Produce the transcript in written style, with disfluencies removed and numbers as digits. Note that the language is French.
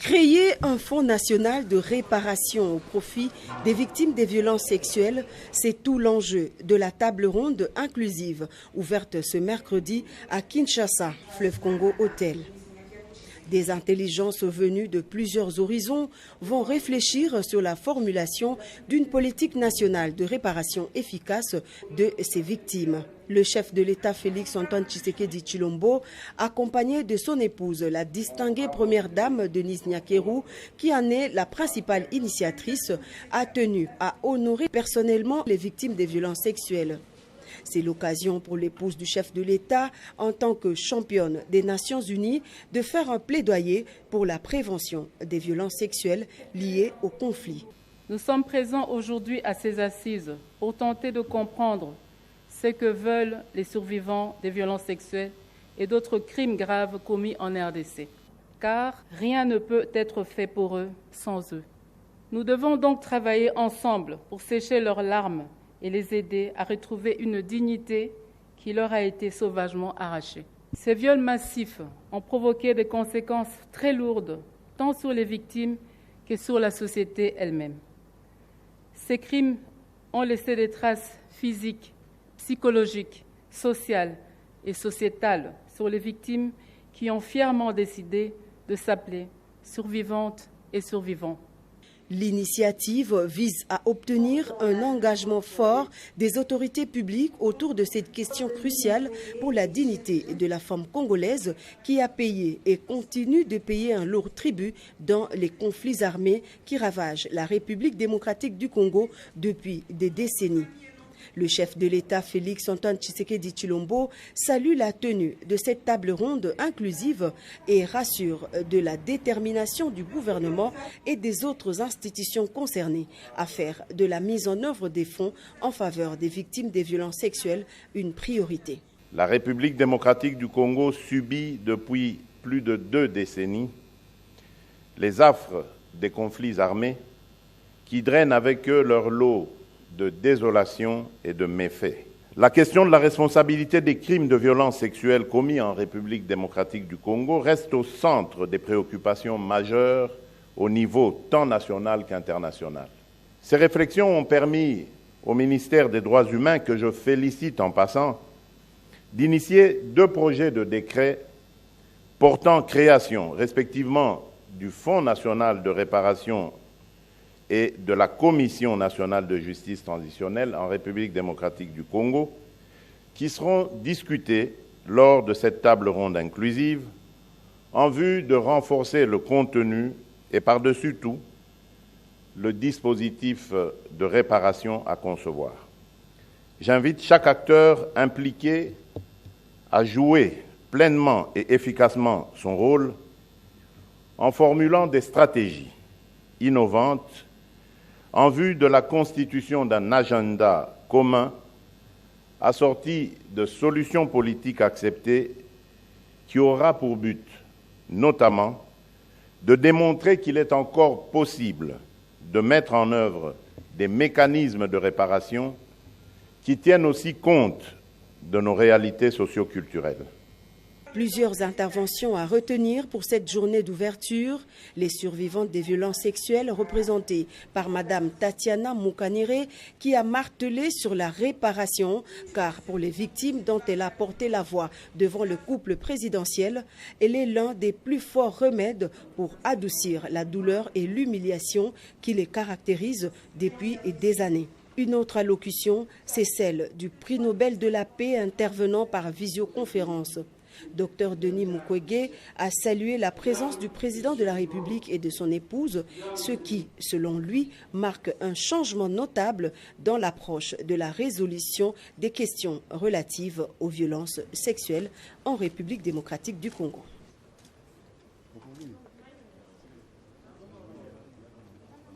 Créer un fonds national de réparation au profit des victimes des violences sexuelles, c'est tout l'enjeu de la table ronde inclusive ouverte ce mercredi à Kinshasa, Fleuve Congo Hôtel. Des intelligences venues de plusieurs horizons vont réfléchir sur la formulation d'une politique nationale de réparation efficace de ces victimes. Le chef de l'État Félix Antoine Tshisekedi Tshilombo, accompagné de son épouse, la distinguée première dame Denise Nyakeru, qui en est la principale initiatrice, a tenu à honorer personnellement les victimes des violences sexuelles. C'est l'occasion pour l'épouse du chef de l'État, en tant que championne des Nations Unies, de faire un plaidoyer pour la prévention des violences sexuelles liées au conflit. Nous sommes présents aujourd'hui à ces assises pour tenter de comprendre ce que veulent les survivants des violences sexuelles et d'autres crimes graves commis en RDC. Car rien ne peut être fait pour eux sans eux. Nous devons donc travailler ensemble pour sécher leurs larmes et les aider à retrouver une dignité qui leur a été sauvagement arrachée. Ces viols massifs ont provoqué des conséquences très lourdes, tant sur les victimes que sur la société elle-même. Ces crimes ont laissé des traces physiques, psychologiques, sociales et sociétales sur les victimes qui ont fièrement décidé de s'appeler survivantes et survivants. L'initiative vise à obtenir un engagement fort des autorités publiques autour de cette question cruciale pour la dignité de la femme congolaise qui a payé et continue de payer un lourd tribut dans les conflits armés qui ravagent la République démocratique du Congo depuis des décennies. Le chef de l'État, Félix Antoine Tshisekedi Tshilombo, salue la tenue de cette table ronde inclusive et rassure de la détermination du gouvernement et des autres institutions concernées à faire de la mise en œuvre des fonds en faveur des victimes des violences sexuelles une priorité. La République démocratique du Congo subit depuis plus de 2 décennies les affres des conflits armés qui drainent avec eux leur lot de désolation et de méfaits. La question de la responsabilité des crimes de violence sexuelle commis en République démocratique du Congo reste au centre des préoccupations majeures au niveau tant national qu'international. Ces réflexions ont permis au ministère des Droits humains, que je félicite en passant, d'initier 2 projets de décret portant création, respectivement, du Fonds national de réparation et de la Commission nationale de justice transitionnelle en République démocratique du Congo, qui seront discutés lors de cette table ronde inclusive en vue de renforcer le contenu et par-dessus tout, le dispositif de réparation à concevoir. J'invite chaque acteur impliqué à jouer pleinement et efficacement son rôle en formulant des stratégies innovantes en vue de la constitution d'un agenda commun assorti de solutions politiques acceptées qui aura pour but, notamment, de démontrer qu'il est encore possible de mettre en œuvre des mécanismes de réparation qui tiennent aussi compte de nos réalités socio-culturelles. Plusieurs interventions à retenir pour cette journée d'ouverture. Les survivantes des violences sexuelles représentées par Madame Tatiana Moukanire qui a martelé sur la réparation car pour les victimes dont elle a porté la voix devant le couple présidentiel, elle est l'un des plus forts remèdes pour adoucir la douleur et l'humiliation qui les caractérisent depuis des années. Une autre allocution, c'est celle du prix Nobel de la paix intervenant par visioconférence. Dr Denis Mukwege a salué la présence du président de la République et de son épouse, ce qui, selon lui, marque un changement notable dans l'approche de la résolution des questions relatives aux violences sexuelles en République démocratique du Congo.